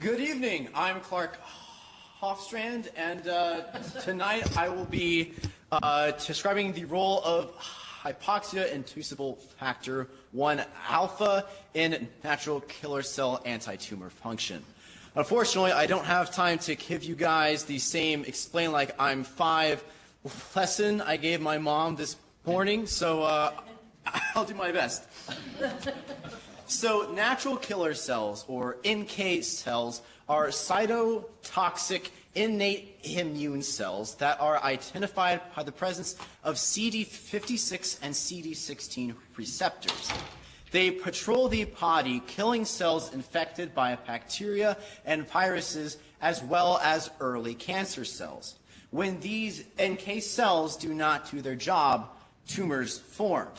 Good evening. I'm Clark Hofstrand, and tonight I will be describing the role of hypoxia-inducible factor 1 alpha in natural killer cell anti-tumor function. Unfortunately, I don't have time to give you guys the same explain like I'm 5 lesson I gave my mom this morning, so I'll do my best. So natural killer cells, or NK cells, are cytotoxic innate immune cells that are identified by the presence of CD56 and CD16 receptors. They patrol the body, killing cells infected by bacteria and viruses, as well as early cancer cells. When these NK cells do not do their job, tumors form.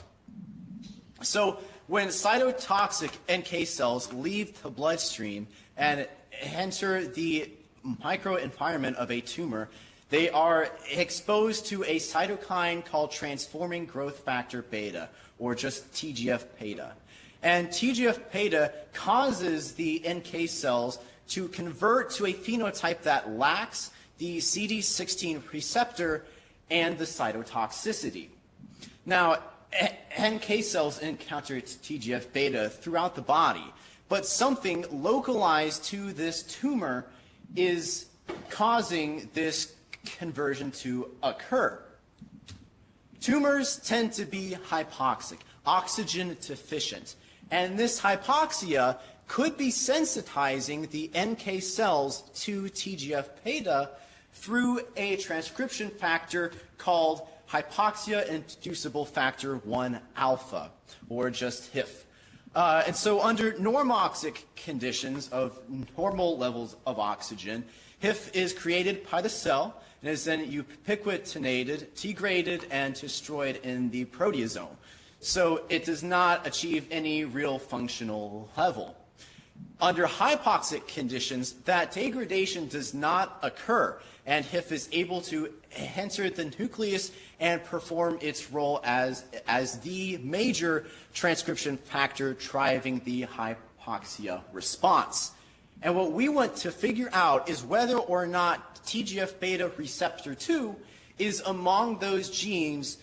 So when cytotoxic NK cells leave the bloodstream and enter the microenvironment of a tumor, they are exposed to a cytokine called transforming growth factor beta, or just TGF-beta. And TGF-beta causes the NK cells to convert to a phenotype that lacks the CD16 receptor and the cytotoxicity. Now, NK cells encounter TGF-beta throughout the body, but something localized to this tumor is causing this conversion to occur. Tumors tend to be hypoxic, oxygen deficient, and this hypoxia could be sensitizing the NK cells to TGF-beta through a transcription factor called hypoxia-inducible factor 1 alpha, or just HIF. And so under normoxic conditions of normal levels of oxygen, HIF is created by the cell and is then ubiquitinated, degraded, and destroyed in the proteasome. So it does not achieve any real functional level. Under hypoxic conditions, that degradation does not occur, and HIF is able to enter the nucleus and perform its role as the major transcription factor driving the hypoxia response. And what we want to figure out is whether or not TGF-beta receptor 2 is among those genes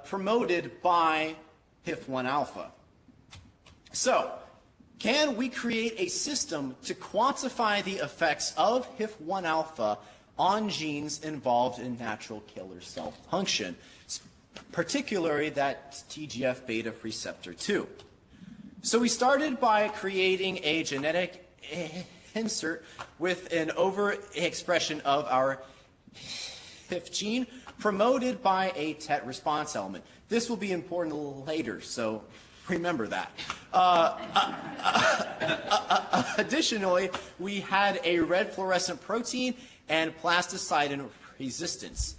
promoted by HIF-1 alpha. So, can we create a system to quantify the effects of HIF-1 alpha on genes involved in natural killer cell function, particularly that TGF-beta receptor 2? So we started by creating a genetic insert with an overexpression of our HIF gene promoted by a TET response element. This will be important later, so remember that. Additionally, we had a red fluorescent protein and plasticide resistance.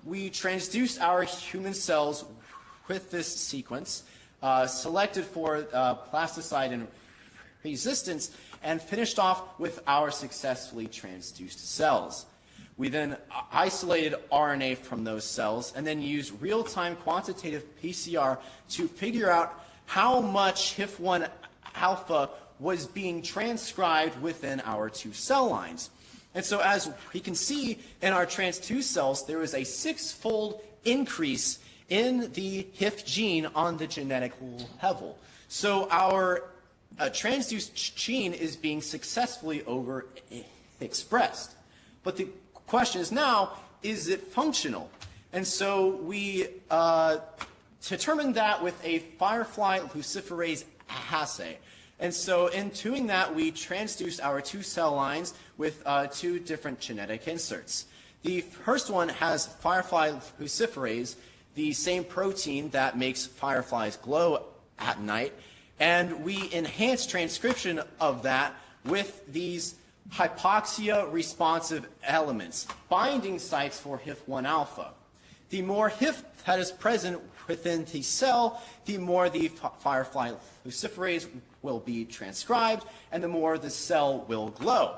We transduced our human cells with this sequence, selected for plasticide resistance, and finished off with our successfully transduced cells. We then isolated RNA from those cells and then used real-time quantitative PCR to figure out how much HIF-1 alpha was being transcribed within our 2 cell lines. And so as we can see in our trans2 cells, there was a 6-fold increase in the HIF gene on the genetic level. So our transduced gene is being successfully overexpressed. But the question is now, is it functional? And so we determined that with a firefly luciferase assay. And so in doing that, we transduced our 2 cell lines with 2 different genetic inserts. The first one has firefly luciferase, the same protein that makes fireflies glow at night, and we enhanced transcription of that with these hypoxia-responsive elements, binding sites for HIF-1 alpha. The more HIF that is present within the cell, the more the firefly luciferase will be transcribed, and the more the cell will glow.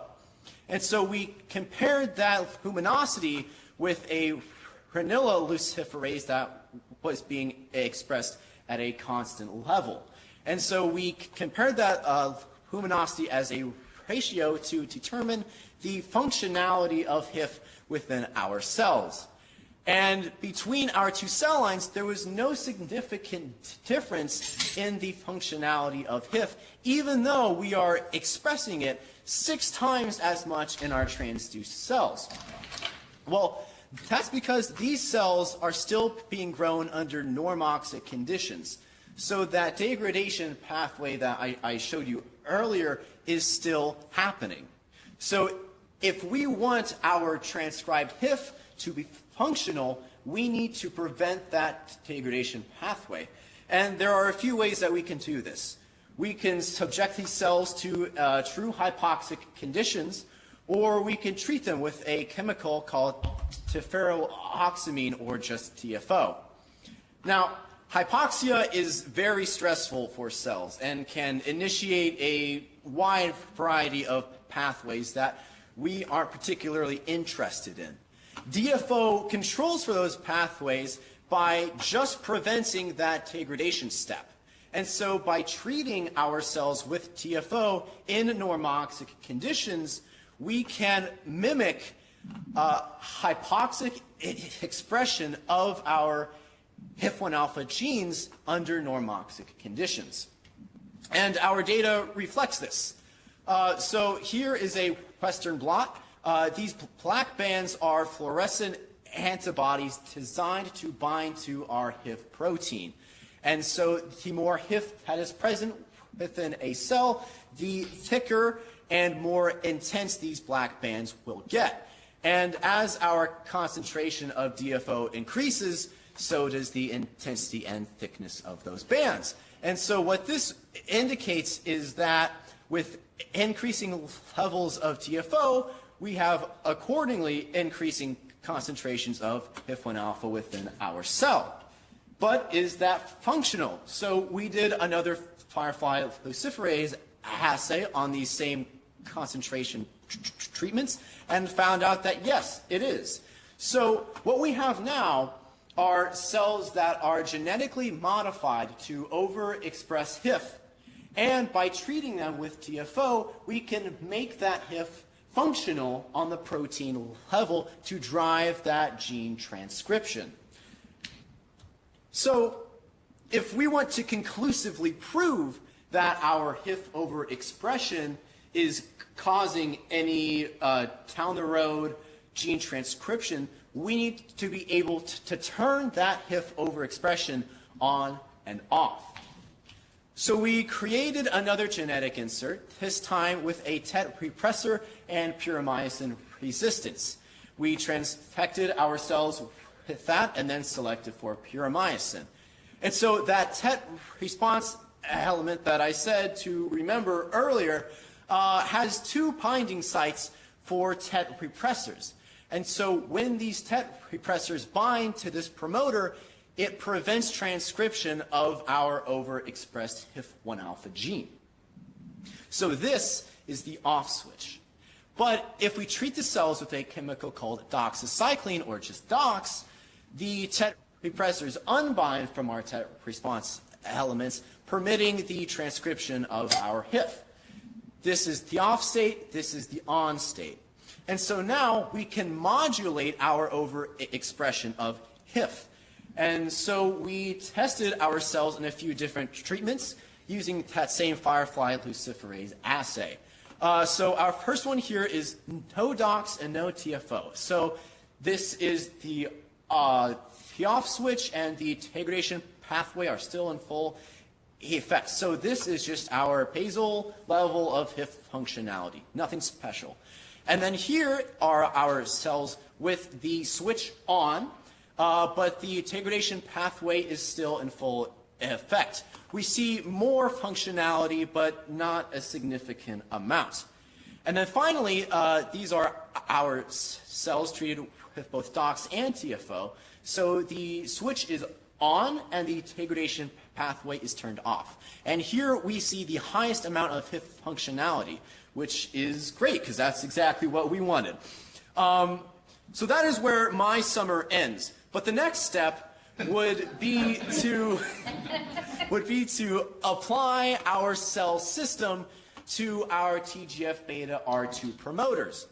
And so we compared that luminosity with a ranilla luciferase that was being expressed at a constant level. And so we compared that luminosity as a ratio to determine the functionality of HIF within our cells. And between our two cell lines, there was no significant difference in the functionality of HIF, even though we are expressing it 6 times as much in our transduced cells. Well, that's because these cells are still being grown under normoxic conditions. So that degradation pathway that I showed you earlier is still happening. So if we want our transcribed HIF to be functional, we need to prevent that degradation pathway. And there are a few ways that we can do this. We can subject these cells to true hypoxic conditions, or we can treat them with a chemical called tiferoxamine, or just TFO. Now, hypoxia is very stressful for cells and can initiate a wide variety of pathways that we aren't particularly interested in. DFO controls for those pathways by just preventing that degradation step. And so by treating our cells with TFO in normoxic conditions, we can mimic hypoxic expression of our HIF-1 alpha genes under normoxic conditions. And our data reflects this. So here is a Western blot. These black bands are fluorescent antibodies designed to bind to our HIF protein. And so the more HIF that is present within a cell, the thicker and more intense these black bands will get. And as our concentration of DFO increases, so does the intensity and thickness of those bands. And so what this indicates is that with increasing levels of TFO, we have accordingly increasing concentrations of HIF-1 alpha within our cell. But is that functional? So we did another firefly luciferase assay on these same concentration treatments and found out that yes, it is. So what we have now are cells that are genetically modified to overexpress HIF. And by treating them with TFO, we can make that HIF functional on the protein level to drive that gene transcription. So if we want to conclusively prove that our HIF overexpression is causing any down the road gene transcription, we need to be able to turn that HIF overexpression on and off. So we created another genetic insert, this time with a TET repressor and puromycin resistance. We transfected our cells with that and then selected for puromycin. And so that TET response element that I said to remember earlier has 2 binding sites for TET repressors. And so when these TET repressors bind to this promoter, it prevents transcription of our overexpressed HIF-1 alpha gene. So this is the off switch. But if we treat the cells with a chemical called doxycycline, or just DOX, the TET repressors unbind from our TET response elements, permitting the transcription of our HIF. This is the off state, this is the on state. And so now we can modulate our overexpression of HIF. And so we tested our cells in a few different treatments using that same firefly luciferase assay. So our first one here is no DOX and no TFO. So this is the off switch and the degradation pathway are still in full effect. So this is just our basal level of HIF functionality, nothing special. And then here are our cells with the switch on, but the degradation pathway is still in full effect. We see more functionality, but not a significant amount. And then finally, these are our cells treated with both DOX and TFO. So the switch is on and the degradation pathway is turned off. And here we see the highest amount of HIF functionality, which is great because that's exactly what we wanted. So that is where my summer ends. But the next step would be to apply our cell system to our TGF-beta R2 promoters.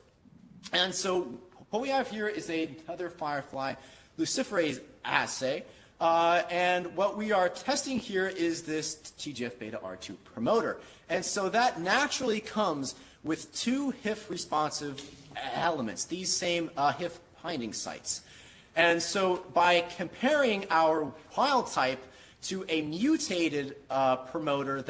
And so what we have here is another firefly luciferase assay. And what we are testing here is this TGF-beta R2 promoter. And so that naturally comes with two HIF-responsive elements, these same HIF binding sites. And so by comparing our wild type to a mutated promoter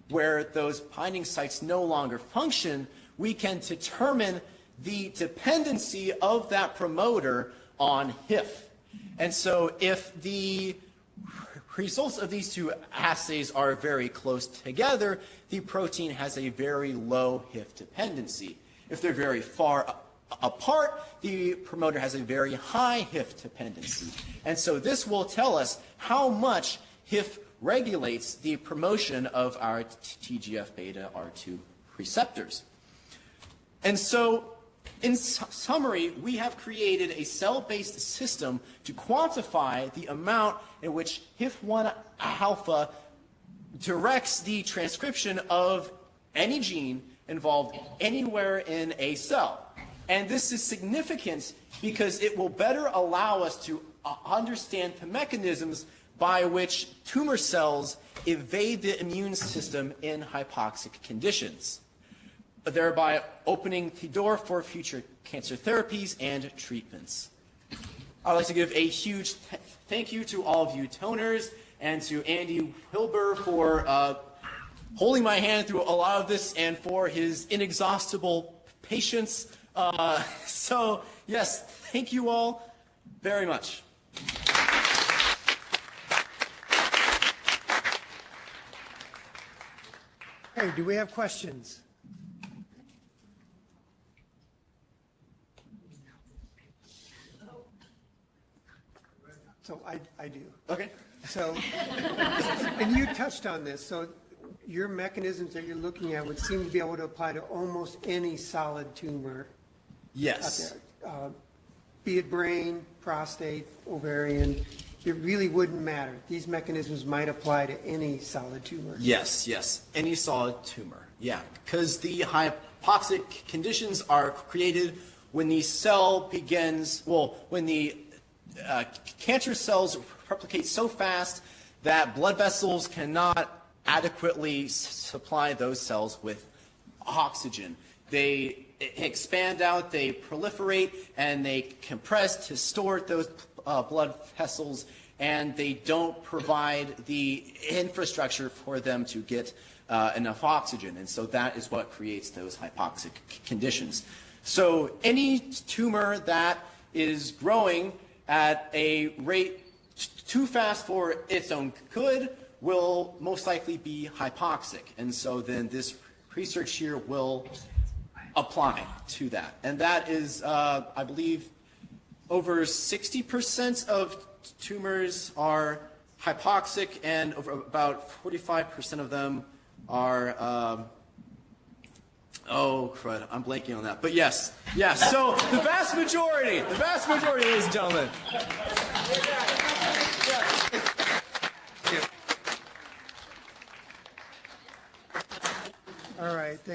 where those binding sites no longer function, we can determine the dependency of that promoter on HIF. And so if the results of these two assays are very close together, the protein has a very low HIF dependency. If they're very far apart, the promoter has a very high HIF dependency. And so this will tell us how much HIF regulates the promotion of our TGF-beta R2 receptors. And so in summary, we have created a cell-based system to quantify the amount in which HIF-1 alpha directs the transcription of any gene involved anywhere in a cell. And this is significant because it will better allow us to understand the mechanisms by which tumor cells evade the immune system in hypoxic conditions, thereby opening the door for future cancer therapies and treatments. I'd like to give a huge thank you to all of you donors and to Andy Wilbur for holding my hand through a lot of this and for his inexhaustible patience. So, yes, thank you all very much. Hey, do we have questions? So I do. Okay. So, and you touched on this, so your mechanisms that you're looking at would seem to be able to apply to almost any solid tumor Yes. out there. Be it brain, prostate, ovarian, it really wouldn't matter. These mechanisms might apply to any solid tumor. Yes, yes. Any solid tumor. Yeah, because the hypoxic conditions are created when the cell begins, when the cancer cells replicate so fast that blood vessels cannot adequately supply those cells with oxygen. They expand out, they proliferate, and they compress to store those blood vessels, and they don't provide the infrastructure for them to get enough oxygen. And so that is what creates those hypoxic conditions. So any tumor that is growing at a rate too fast for its own good will most likely be hypoxic. And so then this research here will apply to that. And that is, I believe, over 60% of tumors are hypoxic, and over about 45% of them are, oh, crud, I'm blanking on that. But yes, yes. So the vast majority, ladies and gentlemen. All right, thank you.